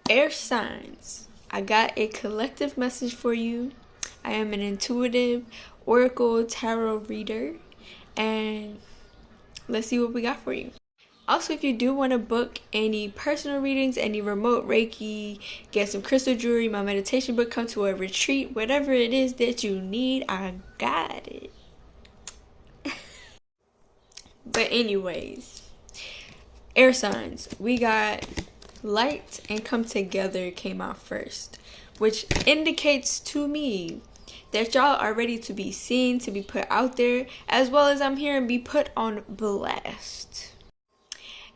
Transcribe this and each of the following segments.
Air signs, I got a collective message for you. I am an intuitive oracle tarot reader, and let's see what we got for you. Also, if you do want to book any personal readings, any remote Reiki, get some crystal jewelry, my meditation book, come to a retreat, whatever it is that you need, I got it. But anyways, air signs, we got light and come together came out first, which indicates to me that y'all are ready to be seen, to be put out there, as well as I'm here and be put on blast.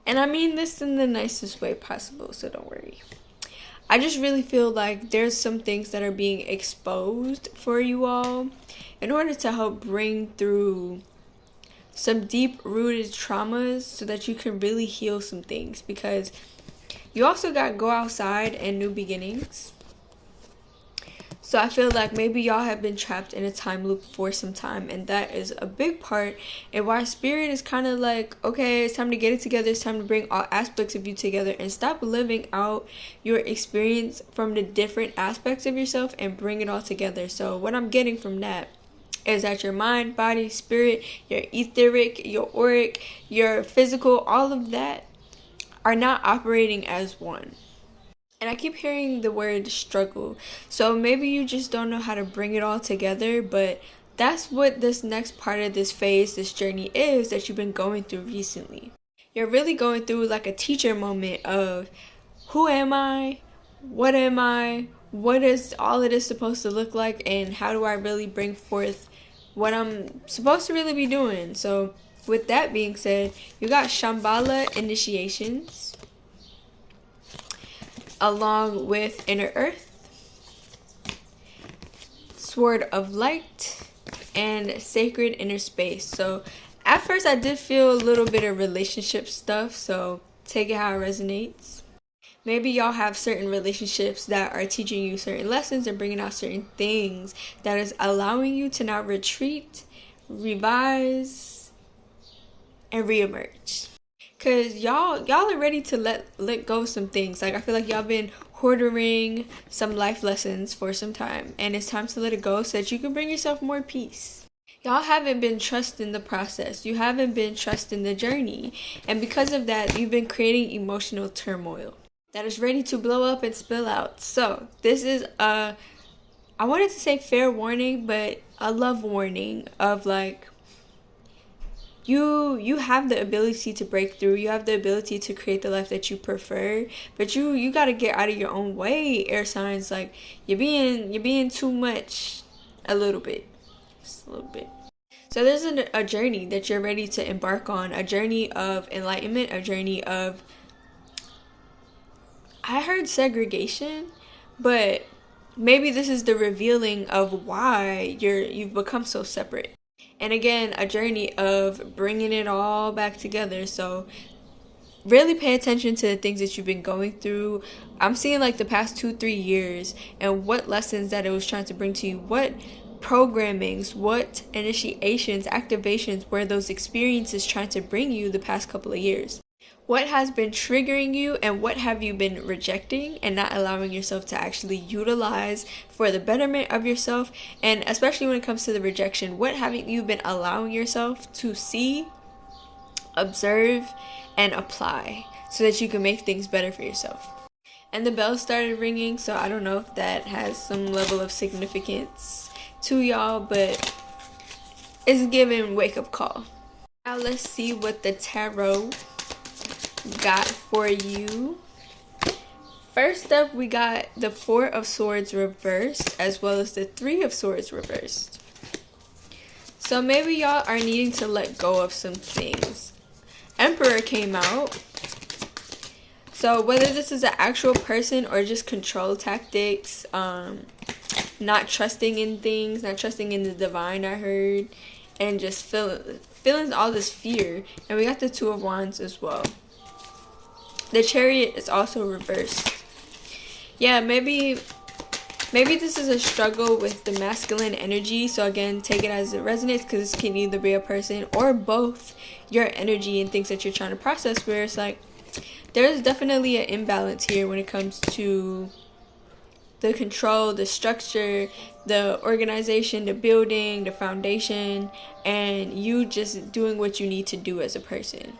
And I mean this in the nicest way possible, so don't worry. I just really feel like there's some things that are being exposed for you all in order to help bring through some deep-rooted traumas so that you can really heal some things, because you also got go outside and new beginnings. So I feel like maybe y'all have been trapped in a time loop for some time, and that is a big part and why spirit is kind of like, okay, it's time to get it together. It's time to bring all aspects of you together and stop living out your experience from the different aspects of yourself and bring it all together. So what I'm getting from that is that your mind, body, spirit, your etheric, your auric, your physical, all of that are not operating as one. And I keep hearing the word struggle. So maybe you just don't know how to bring it all together, but that's what this next part of this phase, this journey is that you've been going through recently. You're really going through like a teacher moment of who am I? What am I? What is all of this supposed to look like? And how do I really bring forth what I'm supposed to really be doing? So with that being said, you got Shambhala initiations, along with Inner Earth, Sword of Light, and Sacred Inner Space. So at first I did feel a little bit of relationship stuff, so take it how it resonates. Maybe y'all have certain relationships that are teaching you certain lessons and bringing out certain things that is allowing you to now retreat, revise, and reemerge. Cause y'all are ready to let go of some things. Like I feel like y'all been hoarding some life lessons for some time, and it's time to let it go so that you can bring yourself more peace. Y'all haven't been trusting the process. You haven't been trusting the journey, and because of that, you've been creating emotional turmoil that is ready to blow up and spill out. So this is I wanted to say fair warning, but a love warning of like, you have the ability to break through. You have the ability to create the life that you prefer, but you got to get out of your own way, air signs. Like you're being too much, a little bit, just a little bit. So there's a journey that you're ready to embark on, a journey of enlightenment, a journey of, I heard segregation, but maybe this is the revealing of why you've become so separate. And again, a journey of bringing it all back together. So really pay attention to the things that you've been going through. I'm seeing like the past 2-3 years and what lessons that it was trying to bring to you. What programmings, what initiations, activations were those experiences trying to bring you the past couple of years? What has been triggering you, and what have you been rejecting and not allowing yourself to actually utilize for the betterment of yourself? And especially when it comes to the rejection, what haven't you been allowing yourself to see, observe, and apply so that you can make things better for yourself? And the bell started ringing, so I don't know if that has some level of significance to y'all, but it's giving wake up call. Now let's see what the tarot got for you. First up, we got the Four of Swords reversed as well as the Three of Swords reversed. So maybe y'all are needing to let go of some things. Emperor came out. So whether this is an actual person or just control tactics, not trusting in things, not trusting in the divine, I heard, and just feeling all this fear. And we got the Two of Wands as well. The Chariot is also reversed. Yeah, maybe this is a struggle with the masculine energy. So again, take it as it resonates, because this can either be a person or both your energy and things that you're trying to process, where it's like there's definitely an imbalance here when it comes to the control, the structure, the organization, the building, the foundation, and you just doing what you need to do as a person.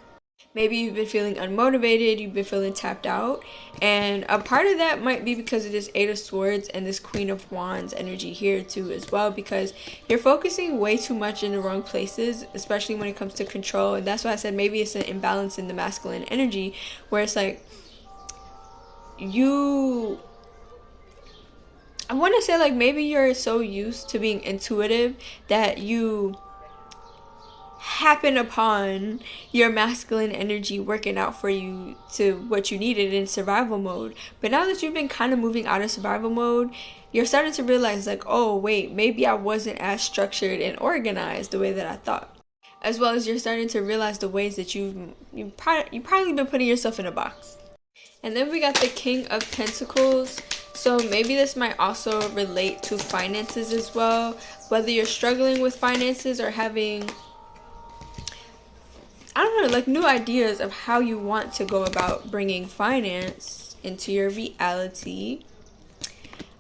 Maybe you've been feeling unmotivated, you've been feeling tapped out, and a part of that might be because of this Eight of Swords and this Queen of Wands energy here too as well, because you're focusing way too much in the wrong places, especially when it comes to control. And that's why I said maybe it's an imbalance in the masculine energy, where it's like I want to say like maybe you're so used to being intuitive that you happen upon your masculine energy working out for you to what you needed in survival mode. But now that you've been kind of moving out of survival mode, you're starting to realize like, oh wait, maybe I wasn't as structured and organized the way that I thought. As well as you're starting to realize the ways that you've probably been putting yourself in a box. And then we got the King of Pentacles. So maybe this might also relate to finances as well. Whether you're struggling with finances or having, I don't know, like new ideas of how you want to go about bringing finance into your reality.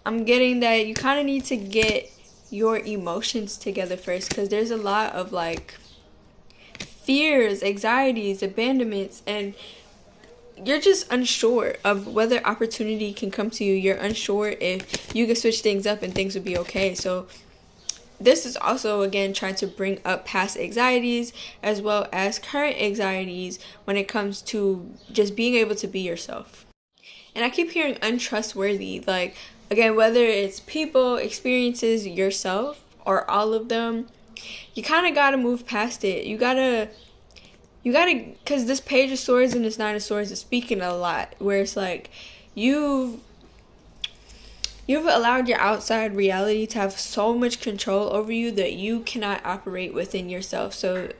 I'm getting that you kind of need to get your emotions together first, because there's a lot of like fears, anxieties, abandonments, and you're just unsure of whether opportunity can come to you. You're unsure if you can switch things up and things would be okay. So this is also, again, trying to bring up past anxieties as well as current anxieties when it comes to just being able to be yourself. And I keep hearing untrustworthy, like, again, whether it's people, experiences, yourself, or all of them, you kind of got to move past it. You gotta, because this Page of Swords and this Nine of Swords is speaking a lot, where it's like, you've allowed your outside reality to have so much control over you that you cannot operate within yourself. So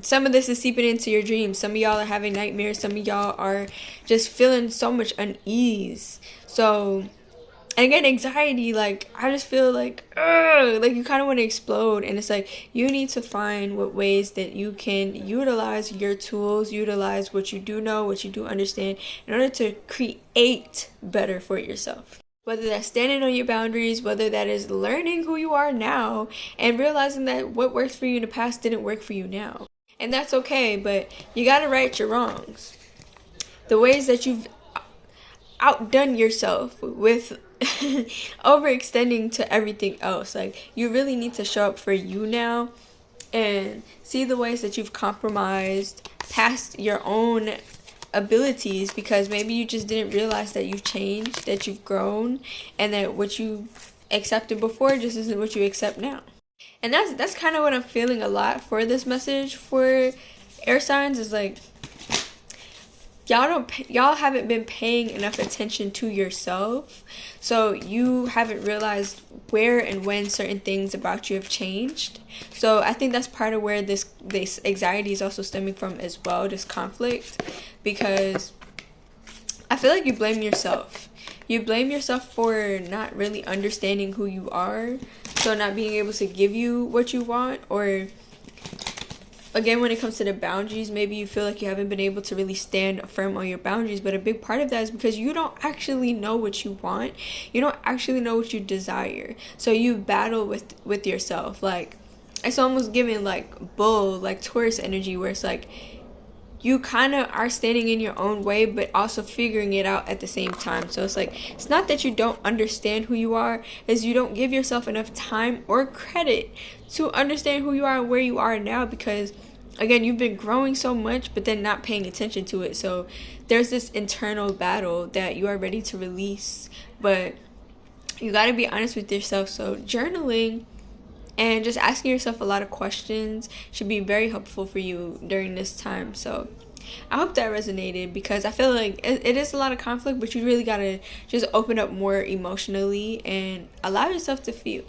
some of this is seeping into your dreams. Some of y'all are having nightmares. Some of y'all are just feeling so much unease. So, and again, anxiety, like, I just feel like you kind of want to explode. And it's like, you need to find what ways that you can utilize your tools, utilize what you do know, what you do understand, in order to create better for yourself. Whether that's standing on your boundaries, whether that is learning who you are now and realizing that what worked for you in the past didn't work for you now. And that's okay, but you got to right your wrongs. The ways that you've outdone yourself with overextending to everything else. Like, you really need to show up for you now and see the ways that you've compromised past your own abilities, because maybe you just didn't realize that you've changed, that you've grown, and that what you accepted before just isn't what you accept now. And that's kind of what I'm feeling a lot for this message for air signs, is like, y'all haven't been paying enough attention to yourself, so you haven't realized where and when certain things about you have changed. So I think that's part of where this anxiety is also stemming from as well, this conflict, because I feel like you blame yourself. You blame yourself for not really understanding who you are, so not being able to give you what you want, or again, when it comes to the boundaries, maybe you feel like you haven't been able to really stand firm on your boundaries, but a big part of that is because you don't actually know what you want. You don't actually know what you desire. So you battle with yourself. Like, it's almost giving like bull, like Taurus energy, where it's like you kind of are standing in your own way, but also figuring it out at the same time. So it's like, it's not that you don't understand who you are, is you don't give yourself enough time or credit to understand who you are and where you are now, because again, you've been growing so much, but then not paying attention to it. So there's this internal battle that you are ready to release, but you got to be honest with yourself. So journaling and just asking yourself a lot of questions should be very helpful for you during this time. So I hope that resonated, because I feel like it is a lot of conflict, but you really got to just open up more emotionally and allow yourself to feel.